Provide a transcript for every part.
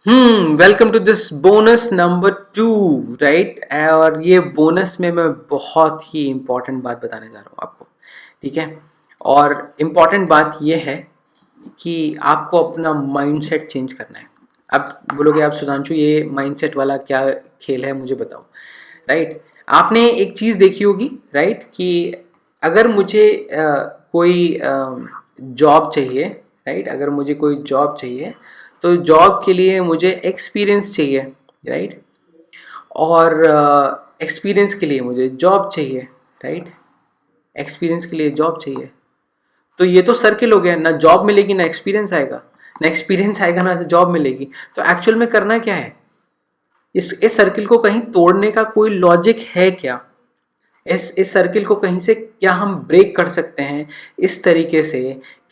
Welcome to this bonus number 2, right. और ये bonus में मैं बहुत ही इम्पोर्टेंट बात बताने जा रहा हूँ आपको, ठीक है। और इम्पोर्टेंट बात ये है कि आपको अपना माइंडसेट चेंज करना है। अब बोलोगे आप सुधांशु ये माइंडसेट वाला क्या खेल है, मुझे बताओ, राइट। आपने एक चीज़ देखी होगी, राइट, कि अगर मुझे कोई जॉब चाहिए, राइट, अगर मुझे कोई जॉब चाहिए तो जॉब के लिए मुझे एक्सपीरियंस चाहिए, राइट। और एक्सपीरियंस के लिए मुझे जॉब चाहिए, राइट। एक्सपीरियंस के लिए जॉब चाहिए, तो ये तो सर्किल हो गया ना। जॉब मिलेगी ना एक्सपीरियंस आएगा, ना एक्सपीरियंस आएगा ना जॉब मिलेगी। तो एक्चुअल में करना क्या है, इस सर्किल को कहीं तोड़ने का कोई लॉजिक है क्या? इस सर्किल को कहीं से क्या हम ब्रेक कर सकते हैं इस तरीके से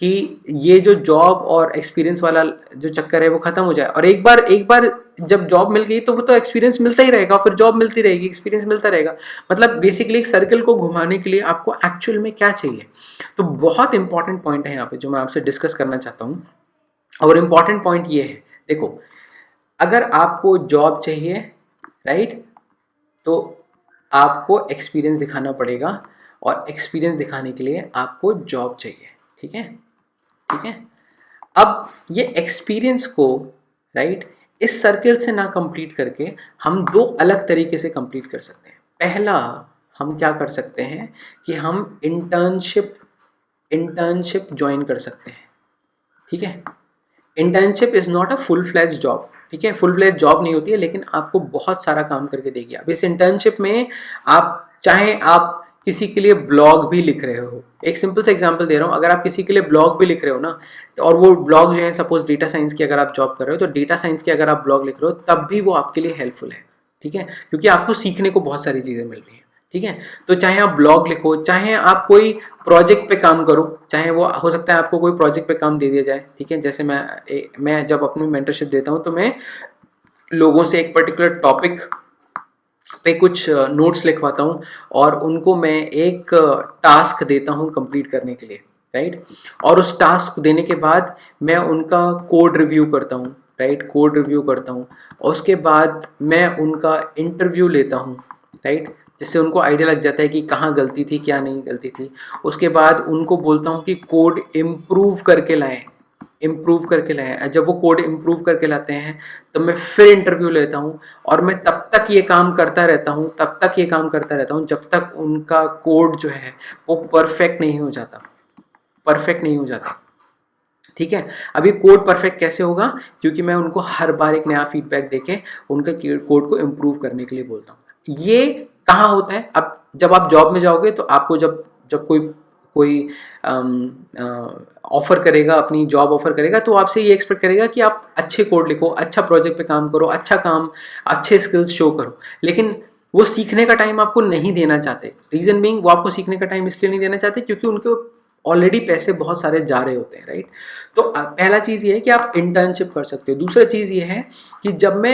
कि ये जो जॉब और एक्सपीरियंस वाला जो चक्कर है वो खत्म हो जाए। और एक बार जब जॉब मिल गई तो वो तो एक्सपीरियंस मिलता ही रहेगा, फिर जॉब मिलती रहेगी, एक्सपीरियंस मिलता रहेगा। मतलब बेसिकली एक सर्किल को घुमाने के लिए आपको एक्चुअल में क्या चाहिए। तो बहुत इंपॉर्टेंट पॉइंट है यहाँ पे जो मैं आपसे डिस्कस करना चाहता हूँ। और इम्पॉर्टेंट पॉइंट ये है, देखो, अगर आपको जॉब चाहिए, राइट, तो आपको एक्सपीरियंस दिखाना पड़ेगा। और एक्सपीरियंस दिखाने के लिए आपको जॉब चाहिए, ठीक है, ठीक है। अब ये एक्सपीरियंस को, राइट, इस सर्किल से ना कंप्लीट करके हम दो अलग तरीके से कंप्लीट कर सकते हैं। पहला, हम क्या कर सकते हैं कि हम इंटर्नशिप इंटर्नशिप ज्वाइन कर सकते हैं, ठीक है। Internship is not a full fledge job, ठीक है। फुल फ्लैज जॉब नहीं होती है, लेकिन आपको बहुत सारा काम करके देगी। अब इस इंटर्नशिप में आप चाहे आप किसी के लिए ब्लॉग भी लिख रहे हो, एक सिंपल सा एग्जांपल दे रहा हूँ, अगर आप किसी के लिए ब्लॉग भी लिख रहे हो ना, और वो ब्लॉग जो है सपोज डेटा साइंस की अगर आप जॉब कर रहे हो, तो डेटा साइंस की अगर आप ब्लॉग लिख रहे हो तब भी वो आपके लिए हेल्पफुल है, ठीक है, क्योंकि आपको सीखने को बहुत सारी चीज़ें मिल रही हैं, ठीक है। तो चाहे आप ब्लॉग लिखो, चाहे आप कोई प्रोजेक्ट पे काम करो, चाहे वो हो सकता है आपको कोई प्रोजेक्ट पे काम दे दिया जाए, ठीक है। जैसे मैं जब अपनी मेंटरशिप देता हूँ तो मैं लोगों से एक पर्टिकुलर टॉपिक पे कुछ नोट्स लिखवाता हूँ और उनको मैं एक टास्क देता हूँ कंप्लीट करने के लिए, राइट। और उस टास्क देने के बाद मैं उनका कोड रिव्यू करता हूँ, राइट, कोड रिव्यू करता हूँ। और उसके बाद मैं उनका इंटरव्यू लेता हूँ, राइट, जिससे उनको आइडिया लग जाता है कि कहाँ गलती थी, क्या नहीं गलती थी। उसके बाद उनको बोलता हूँ कि कोड इम्प्रूव करके लाएं, इम्प्रूव करके लाएं। जब वो कोड इम्प्रूव करके लाते हैं तो मैं फिर इंटरव्यू लेता हूँ। और मैं तब तक ये काम करता रहता हूँ, तब तक ये काम करता रहता हूँ जब तक उनका कोड जो है वो परफेक्ट नहीं हो जाता, परफेक्ट नहीं हो जाता, ठीक है। अभी कोड परफेक्ट कैसे होगा, क्योंकि मैं उनको हर बार एक नया फीडबैक देके उनका कोड को इम्प्रूव करने के लिए बोलता हूँ। ये कहाँ होता है, अब जब आप जॉब में जाओगे तो आपको जब जब कोई कोई ऑफर करेगा, अपनी जॉब ऑफर करेगा, तो आपसे ये एक्सपेक्ट करेगा कि आप अच्छे कोड लिखो, अच्छा प्रोजेक्ट पे काम करो, अच्छा काम, अच्छे स्किल्स शो करो। लेकिन वो सीखने का टाइम आपको नहीं देना चाहते। रीजन बीइंग, वो आपको सीखने का टाइम इसलिए नहीं देना चाहते क्योंकि उनके ऑलरेडी पैसे बहुत सारे जा रहे होते हैं, राइट। तो पहला चीज़ ये है कि आप इंटर्नशिप कर सकते हो। दूसरा चीज़ ये है कि जब मैं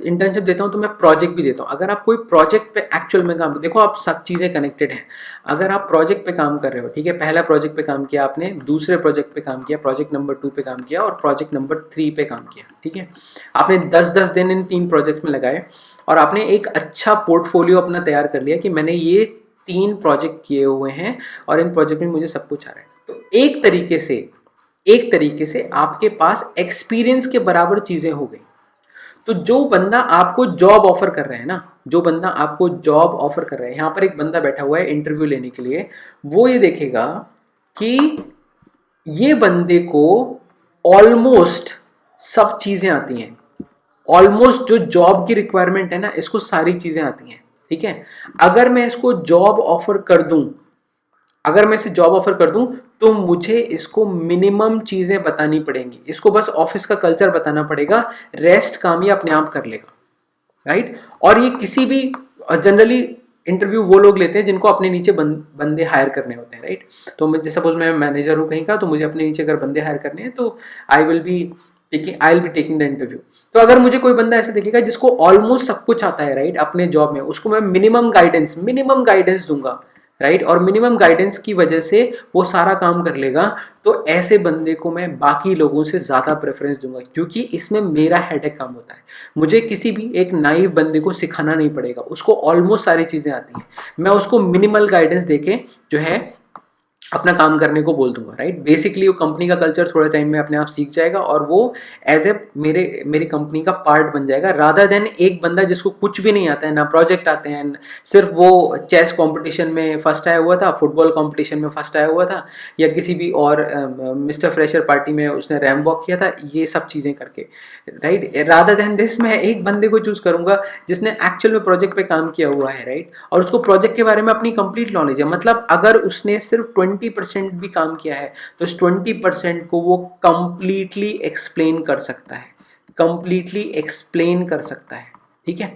इंटर्नशिप देता हूँ तो मैं प्रोजेक्ट भी देता हूँ। अगर आप कोई प्रोजेक्ट पे एक्चुअल में काम, देखो आप सब चीज़ें कनेक्टेड हैं। अगर आप प्रोजेक्ट पे काम कर रहे हो, ठीक है, पहला प्रोजेक्ट पे काम किया आपने, दूसरे प्रोजेक्ट पे काम किया, प्रोजेक्ट नंबर 2 पे काम किया और प्रोजेक्ट नंबर 3 पे काम किया, ठीक है। आपने 10-10 दिन इन 3 प्रोजेक्ट में लगाए और आपने एक अच्छा पोर्टफोलियो अपना तैयार कर लिया कि मैंने ये 3 प्रोजेक्ट किए हुए हैं और इन प्रोजेक्ट में मुझे सब कुछ आ रहा है। तो एक तरीके से आपके पास एक्सपीरियंस के बराबर चीजें हो गई। तो जो बंदा आपको जॉब ऑफर कर रहा है ना, जो बंदा आपको जॉब ऑफर कर रहा है, यहां पर एक बंदा बैठा हुआ है इंटरव्यू लेने के लिए, वो ये देखेगा कि ये बंदे को ऑलमोस्ट सब चीजें आती हैं। ऑलमोस्ट जो जॉब की रिक्वायरमेंट है ना, इसको सारी चीजें आती हैं, ठीक है। अगर मैं इसको जॉब ऑफर कर दूं, अगर मैं इसे जॉब ऑफर कर दूं तो मुझे इसको मिनिमम चीजें बतानी पड़ेंगी। इसको बस ऑफिस का कल्चर बताना पड़ेगा, रेस्ट काम ये अपने आप कर लेगा, राइट। और ये किसी भी जनरली इंटरव्यू वो लोग लेते हैं जिनको अपने नीचे बंदे हायर करने होते हैं, राइट। तो मैं जैसे सपोज मैं मैनेजर हूँ कहीं का, तो मुझे अपने नीचे अगर बंदे हायर करने हैं तो I will be taking the interview. तो अगर मुझे कोई बंदा ऐसा दिखेगा जिसको ऑलमोस्ट सब कुछ आता है, राइट, अपने जॉब में, उसको मैं मिनिमम गाइडेंस दूंगा, राइट, और मिनिमम गाइडेंस की वजह से वो सारा काम कर लेगा, तो ऐसे बंदे को मैं बाकी लोगों से ज़्यादा प्रेफरेंस दूंगा, क्योंकि इसमें मेरा हेडेक कम होता है। मुझे किसी भी एक नाइव बंदे को सिखाना नहीं पड़ेगा, उसको ऑलमोस्ट सारी चीज़ें आती हैं, मैं उसको मिनिमल गाइडेंस देके जो है अपना काम करने को बोल दूंगा, राइट। बेसिकली वो कंपनी का कल्चर थोड़े टाइम में अपने आप सीख जाएगा और वो एज ए मेरी कंपनी का पार्ट बन जाएगा, रादर देन एक बंदा जिसको कुछ भी नहीं आता है, ना प्रोजेक्ट आते हैं, सिर्फ वो चेस कंपटीशन में फर्स्ट आया हुआ था, फुटबॉल कंपटीशन में फर्स्ट आया हुआ था, या किसी भी और मिस्टर फ्रेशर पार्टी में उसने रैम वॉक किया था, ये सब चीज़ें करके, राइट। रादर देन दिस मैं एक बंदे को चूज करूंगा जिसने एक्चुअल में प्रोजेक्ट पे काम किया हुआ है, राइट, और उसको प्रोजेक्ट के बारे में अपनी कंप्लीट नॉलेज है। मतलब अगर उसने सिर्फ 20% भी काम किया है तो इस 20% को वो कंप्लीटली एक्सप्लेन कर सकता है, कंप्लीटली एक्सप्लेन कर सकता है, ठीक है,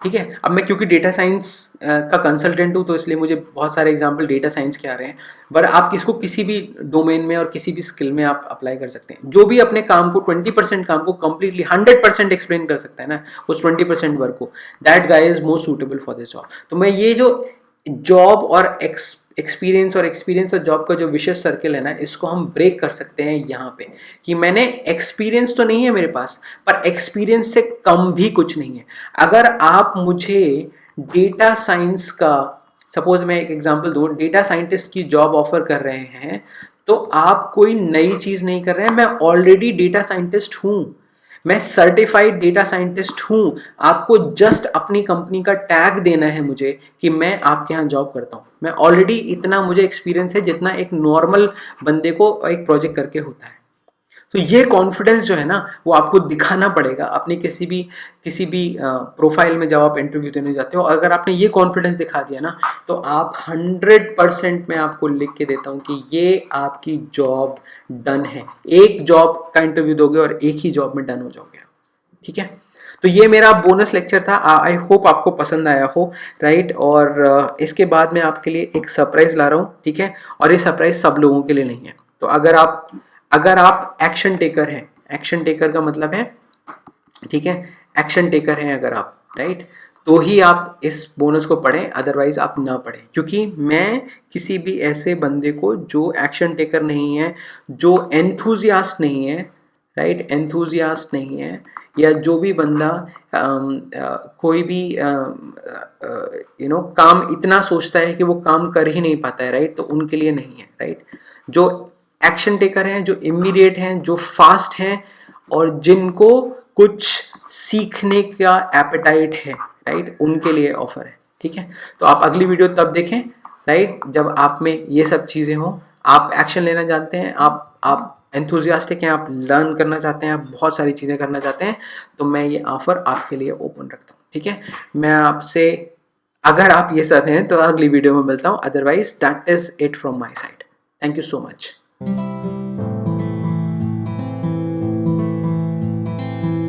ठीक है। अब मैं क्योंकि डेटा साइंस का कंसल्टेंट हूँ तो इसलिए मुझे बहुत सारे एग्जांपल डेटा साइंस के आ रहे हैं, पर आप इसको किसी भी डोमेन में और किसी भी स्किल में आप अप्लाई कर सकते हैं। जो भी अपने काम को 20% काम को कंप्लीटली 100% एक्सप्लेन कर सकता है ना उस 20% वर्क को, that guy is most suitable for this job. तो मैं ये जो जॉब और एक्सपीरियंस और जॉब का जो विशेष सर्किल है ना, इसको हम ब्रेक कर सकते हैं यहाँ पे, कि मैंने एक्सपीरियंस तो नहीं है मेरे पास, पर एक्सपीरियंस से कम भी कुछ नहीं है। अगर आप मुझे डेटा साइंस का, सपोज मैं एक एग्जांपल दूं, डेटा साइंटिस्ट की जॉब ऑफर कर रहे हैं, तो आप कोई नई चीज नहीं कर रहे हैं, मैं ऑलरेडी डेटा साइंटिस्ट हूं, मैं सर्टिफाइड डेटा साइंटिस्ट हूं। आपको जस्ट अपनी कंपनी का टैग देना है मुझे कि मैं आपके यहाँ जॉब करता हूं। मैं ऑलरेडी इतना मुझे एक्सपीरियंस है जितना एक नॉर्मल बंदे को एक प्रोजेक्ट करके होता है। तो ये कॉन्फिडेंस जो है ना वो आपको दिखाना पड़ेगा अपनी किसी भी प्रोफाइल में जब आप इंटरव्यू देने जाते हो। अगर आपने ये कॉन्फिडेंस दिखा दिया ना तो आप 100% मैं आपको लिख के देता हूं कि ये आपकी जॉब डन है। एक जॉब का इंटरव्यू दोगे और एक ही जॉब में डन हो जाओगे, ठीक है। तो ये मेरा बोनस लेक्चर था, आई होप आपको पसंद आया हो, राइट। और इसके बाद मैं आपके लिए एक सरप्राइज ला रहा हूँ, ठीक है, और ये सरप्राइज सब लोगों के लिए नहीं है। तो अगर आप एक्शन टेकर हैं, एक्शन टेकर का मतलब है, ठीक है, एक्शन टेकर हैं अगर आप, राइट, तो ही आप इस बोनस को पढ़ें, अदरवाइज आप ना पढ़ें। क्योंकि मैं किसी भी ऐसे बंदे को जो एक्शन टेकर नहीं है, जो एंथुजियास्ट नहीं है, राइट, एंथुजियास्ट नहीं है, या जो भी बंदा कोई भी काम इतना सोचता है कि वो काम कर ही नहीं पाता है, राइट, तो उनके लिए नहीं है, राइट। जो एक्शन टेकर हैं, जो इमीडिएट हैं, जो फास्ट हैं, और जिनको कुछ सीखने का एपेटाइट है, राइट, उनके लिए ऑफर है, ठीक है। तो आप अगली वीडियो तब देखें, राइट, जब आप में ये सब चीज़ें हों, आप एक्शन लेना जानते हैं, आप एंथुजियास्टिक हैं, आप लर्न करना चाहते हैं, आप बहुत सारी चीज़ें करना चाहते हैं, तो मैं ये ऑफर आपके लिए ओपन रखता हूँ, ठीक है। मैं आपसे, अगर आप ये सब हैं तो अगली वीडियो में मिलता हूँ, otherwise that is it from my side. Thank you so much.